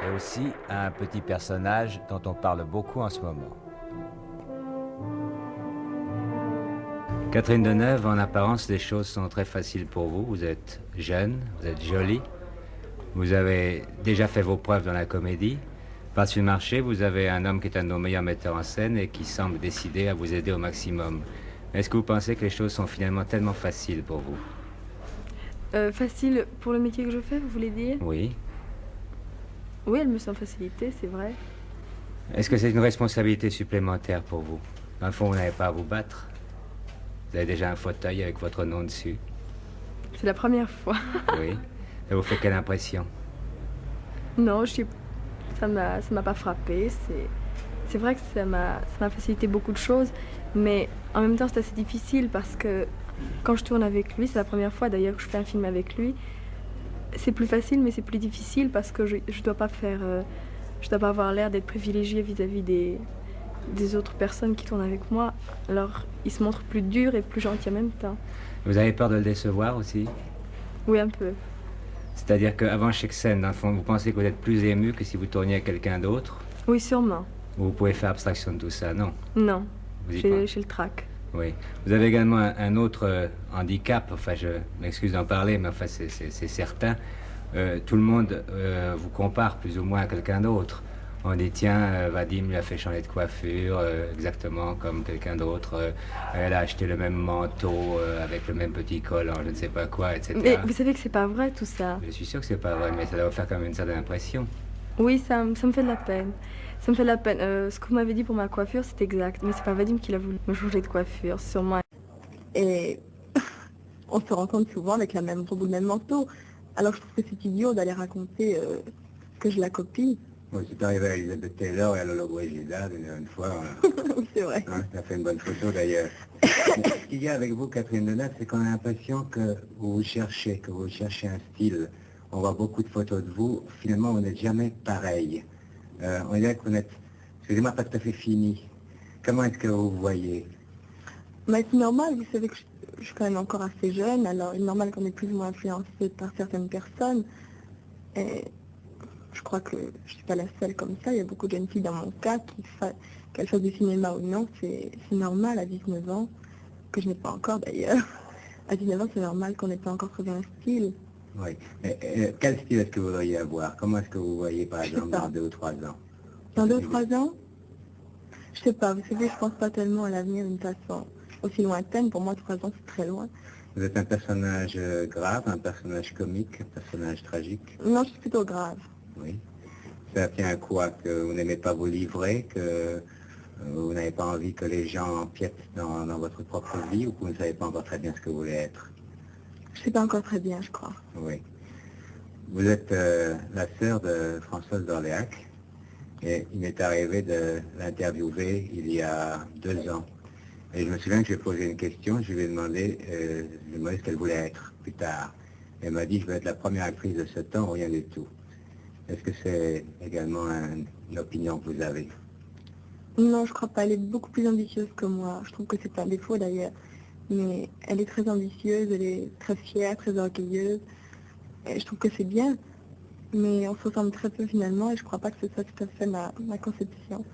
et aussi à un petit personnage dont on parle beaucoup en ce moment. Catherine Deneuve, en apparence, les choses sont très faciles pour vous. Vous êtes jeune, vous êtes jolie, vous avez déjà fait vos preuves dans la comédie. Par-dessus le marché, vous avez un homme qui est un de nos meilleurs metteurs en scène et qui semble décidé à vous aider au maximum. Est-ce que vous pensez que les choses sont finalement tellement faciles pour vous? Facile pour le métier que je fais, vous voulez dire? Oui. Oui, elle me semble facilitée, c'est vrai. Est-ce que c'est une responsabilité supplémentaire pour vous? Dans le fond, vous n'avez pas à vous battre. Vous avez déjà un fauteuil avec votre nom dessus. C'est la première fois. Oui. Ça vous fait quelle impression? Non, ça m'a pas frappée. C'est vrai que ça m'a facilité beaucoup de choses, mais en même temps, c'est assez difficile parce que quand je tourne avec lui, c'est la première fois d'ailleurs que je fais un film avec lui. C'est plus facile, mais c'est plus difficile parce que je dois pas je dois pas avoir l'air d'être privilégiée vis-à-vis des autres personnes qui tournent avec moi. Alors, il se montre plus dur et plus gentil en même temps. Vous avez peur de le décevoir aussi? Oui, un peu. C'est-à-dire qu'avant chaque scène, dans le fond, vous pensez que vous êtes plus ému que si vous tourniez à quelqu'un d'autre? Oui, sûrement. Ou vous pouvez faire abstraction de tout ça? Non. Non, Vous y j'ai pensez? le trac. Oui. Vous avez également un autre handicap, enfin je m'excuse d'en parler, mais enfin c'est certain. Tout le monde vous compare plus ou moins à quelqu'un d'autre. On dit tiens, Vadim lui a fait changer de coiffure, exactement comme quelqu'un d'autre. Elle a acheté le même manteau avec le même petit col en je ne sais pas quoi, Mais etc. vous savez que c'est pas vrai tout ça. Je suis sûr que c'est pas vrai, mais ça doit vous faire quand même une certaine impression. Oui, ça me fait de la peine. Ça me fait de la peine. Ce que vous m'avez dit pour ma coiffure, c'est exact. Mais c'est pas Vadim qui a voulu me changer de coiffure, c'est sûrement. Et on se rencontre souvent avec la même robe ou le même manteau. Alors je trouve que c'est idiot d'aller raconter que je la copie. Moi, c'est arrivé à Elisabeth Taylor et à Lolo Brigida une fois. Oui, c'est vrai. Hein, ça fait une bonne photo d'ailleurs. Mais ce qu'il y a avec vous, Catherine Deneuve, c'est qu'on a l'impression que vous cherchez, un style. On voit beaucoup de photos de vous. Finalement, vous n'êtes jamais pareil. On dirait que vous n'êtes, excusez-moi, pas tout à fait fini. Comment est-ce que vous vous voyez? Mais c'est normal, vous savez que je suis quand même encore assez jeune, alors il est normal qu'on est plus ou moins influencé par certaines personnes. Et je crois que je suis pas la seule comme ça. Il y a beaucoup de jeunes filles dans mon cas qu'elles fassent du cinéma ou non, c'est normal à 19 ans, que je n'ai pas encore d'ailleurs. À 19 ans, c'est normal qu'on n'ait pas encore trouvé un style. Oui. Mais, quel style est-ce que vous voudriez avoir? Comment est-ce que vous voyez, par Je sais exemple, pas. dans 2 ou 3 ans? Dans 2 ou 3 ans, je sais pas, vous savez, je pense pas tellement à l'avenir d'une façon aussi lointaine. Pour moi, 3 ans, c'est très loin. Vous êtes un personnage grave, un personnage comique, un personnage tragique? Non, je suis plutôt grave. Oui. Ça tient à quoi? Que vous n'aimez pas vous livrer, que vous n'avez pas envie que les gens empiètent dans votre propre vie, ou que vous ne savez pas encore très bien ce que vous voulez être? Je sais pas encore très bien, je crois. Oui. Vous êtes la sœur de Françoise d'Orléac, et il m'est arrivé de l'interviewer il y a 2 ans. Et je me souviens que j'ai posé une question, je lui ai demandé ce qu'elle voulait être plus tard. Elle m'a dit, je veux être la première actrice de ce temps, rien du tout. Est-ce que c'est également une opinion que vous avez? Non, je crois pas. Elle est beaucoup plus ambitieuse que moi. Je trouve que c'est un défaut d'ailleurs. Mais elle est très ambitieuse, elle est très fière, très orgueilleuse. Et je trouve que c'est bien. Mais on se ressemble très peu finalement et je crois pas que ce soit tout à fait ma conception.